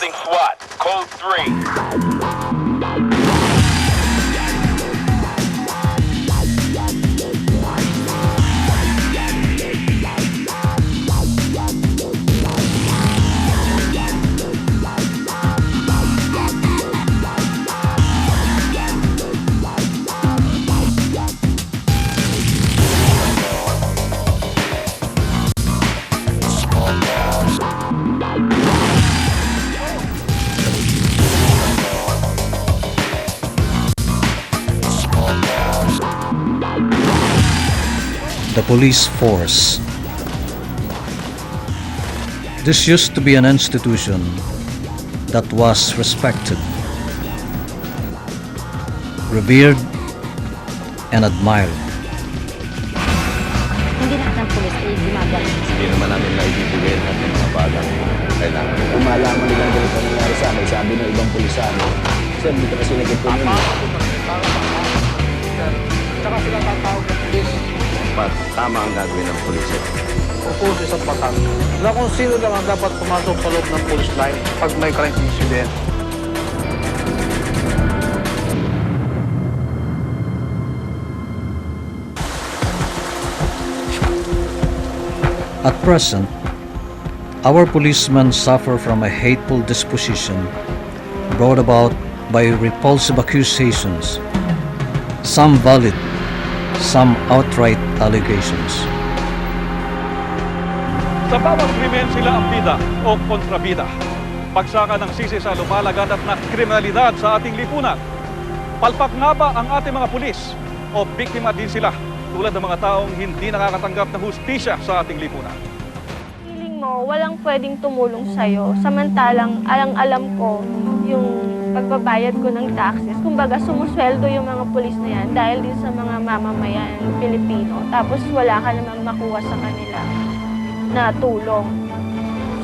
Requesting SWAT. Code 3. The police force. This used to be an institution that was respected, revered, and admired. Hindi lahat ng pulis ay gumagaling. Hindi naman namin naibibigay lahat ng mga bagay kailangan. Kung malaman nila ang ganito nangyari sa amin, sabi ng ibang pulisano, sir, dito kasi nagkipunin. Tsaka sila tatawag ng pulis. Tama ang gagawin ng pulis. Focus sa patag. Na kung sino lang ang dapat pumasok sa loob ng police line pag may crime incident. At present, our policemen suffer from a hateful disposition brought about by repulsive accusations, some valid, some outright allegations. Sa bawat krimen sila ang bida o kontrabida. Pagsaka ng sisi sa lumalaganap na kriminalidad sa ating lipunan. Palpak nga ba ang ating mga pulis o biktima din sila tulad ng mga taong hindi nakakatanggap ng hustisya sa ating lipunan? Feeling mo, walang pwedeng tumulong sa'yo. Samantalang, alang-alam ko yung pagbabayad ko ng taxes. Kumbaga, sumusweldo yung mga pulis na yan dahil din sa mga mamamayan Pilipino. Tapos wala ka namang makuha sa kanila na tulong.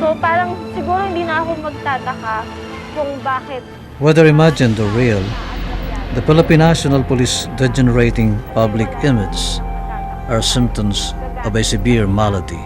So parang siguro hindi na ako magtataka kung bakit. Whether imagined or real, the Philippine National Police degenerating public image are symptoms of a severe malady.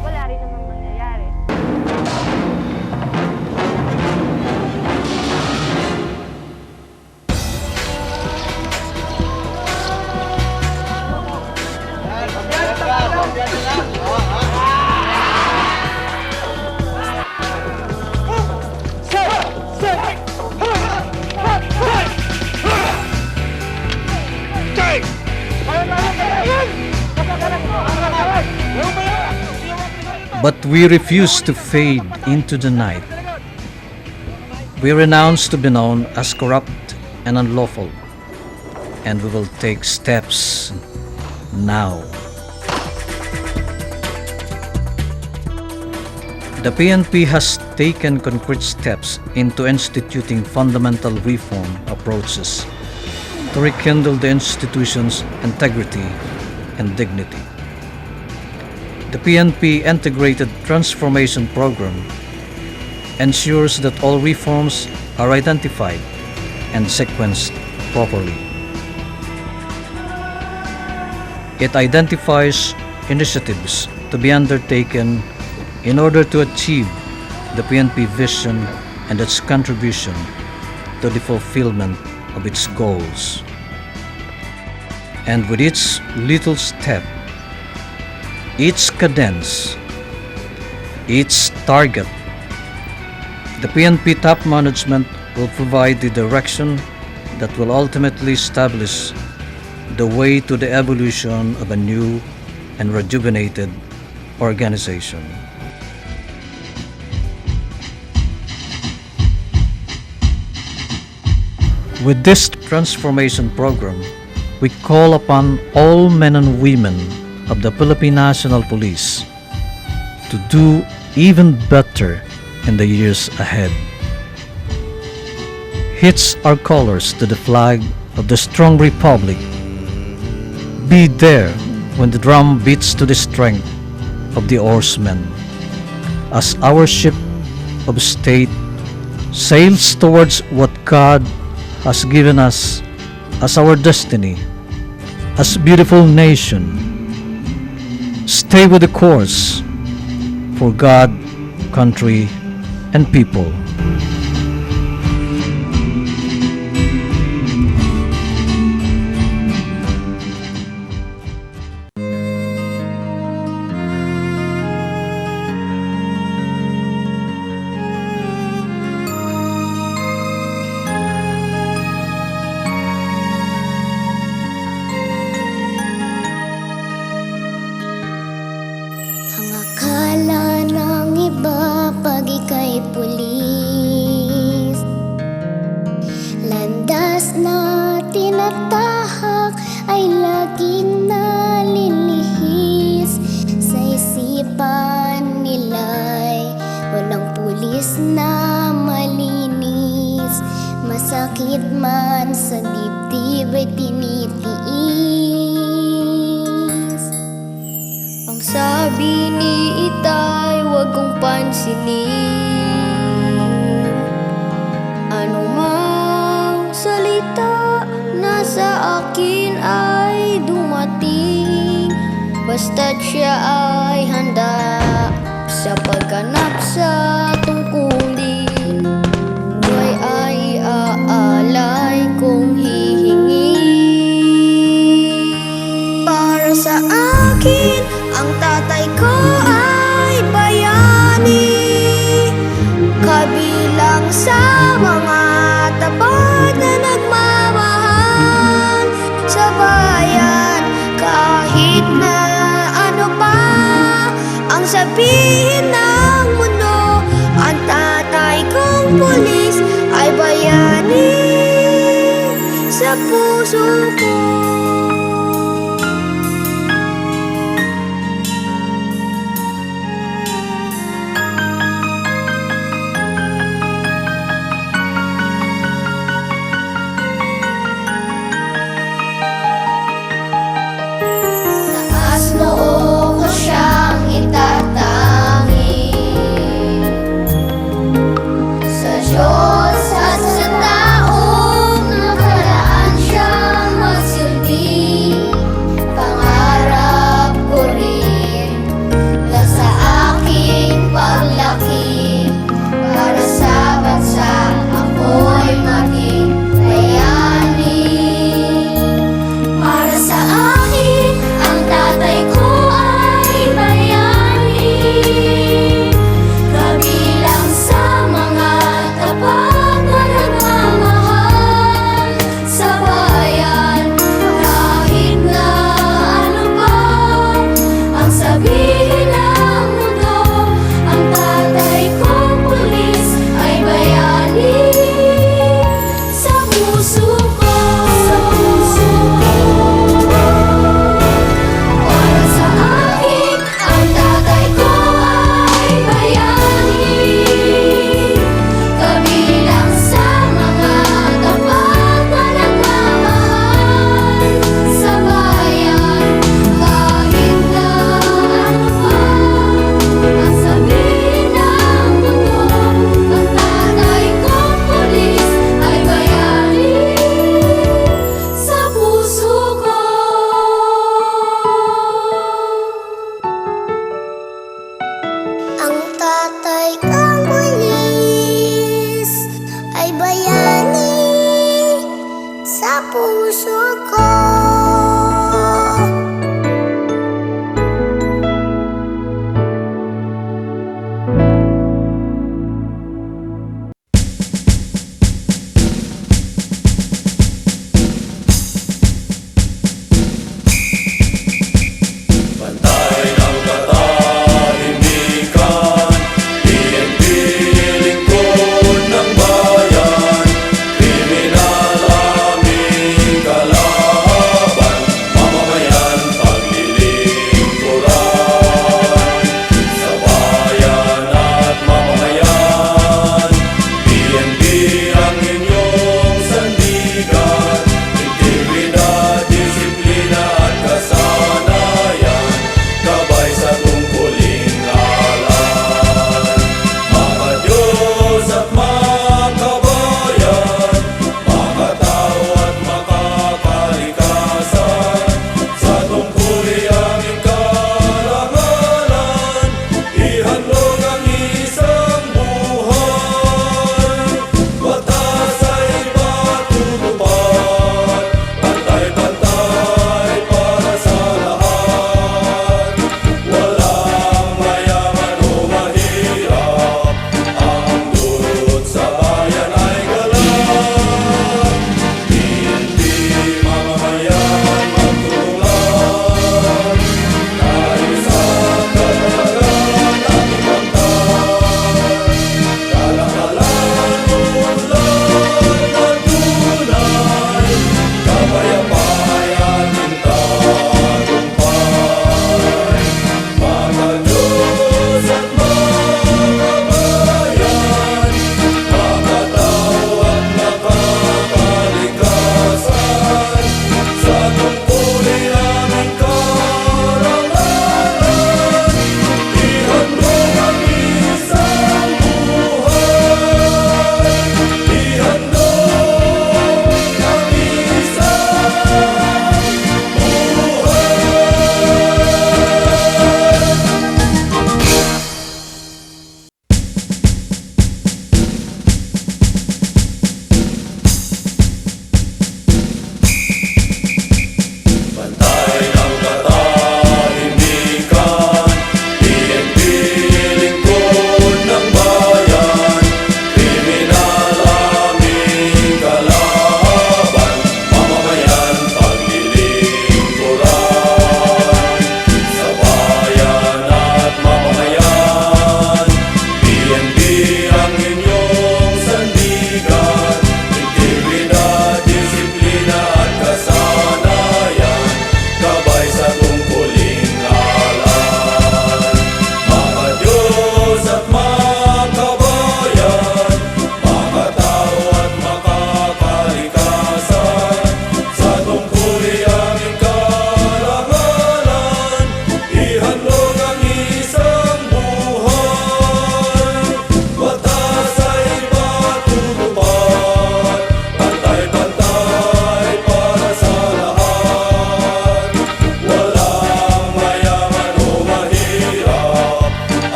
Wala rin namang mangyayari. But we refuse to fade into the night. We renounce to be known as corrupt and unlawful, and we will take steps now. The PNP has taken concrete steps into instituting fundamental reform approaches to rekindle the institution's integrity and dignity. The PNP Integrated Transformation Program ensures that all reforms are identified and sequenced properly. It identifies initiatives to be undertaken in order to achieve the PNP vision and its contribution to the fulfillment of its goals. And with each little step, each cadence, each target, the PNP top management will provide the direction that will ultimately establish the way to the evolution of a new and rejuvenated organization. With this transformation program, we call upon all men and women of the Philippine National Police to do even better in the years ahead. Hitch our colors to the flag of the strong republic. Be there when the drum beats to the strength of the oarsmen, as our ship of state sails towards what God has given us as our destiny, as a beautiful nation. Stay with the course for God, country, and people. Ang sabi ni Itay, huwag kong pansinin. Anumang salita na sa akin ay dumating, basta't siya ay handa sa pagganap sa tungkulin. Buhay ay aalay kong hihingi. Para sa akin, ang tatay ko ay bayani, kabilang sa mga tapat na nagmamahal sa bayan. Kahit na ano pa ang sabihin ng mundo, ang tatay kong pulis ay bayani sa puso ko. Taas noo ko siyang itatangi sa Diyos at sa taong nakaraan siyang magsilbi. Pangarap ko rin na sa aking paglaki, para sa bansa ako'y maging bayani. Para sa akin, ang tatay ko ay bayani, kabilang sa mga tapat na nagmamahal sa bayan. Kahit na ano pa ang sabihin ng mundo, ang tatay kong pulis ay bayani sa puso ko. Sa puso ko. Para sa akin, ang tatay ko ay bayani, kabilang sa mga tapat na nagmamahal sa bayan. Kahit na ano pa ang sabihin ng mundo, ang tatay kong pulis ay bayani sa puso ko. Ang tatay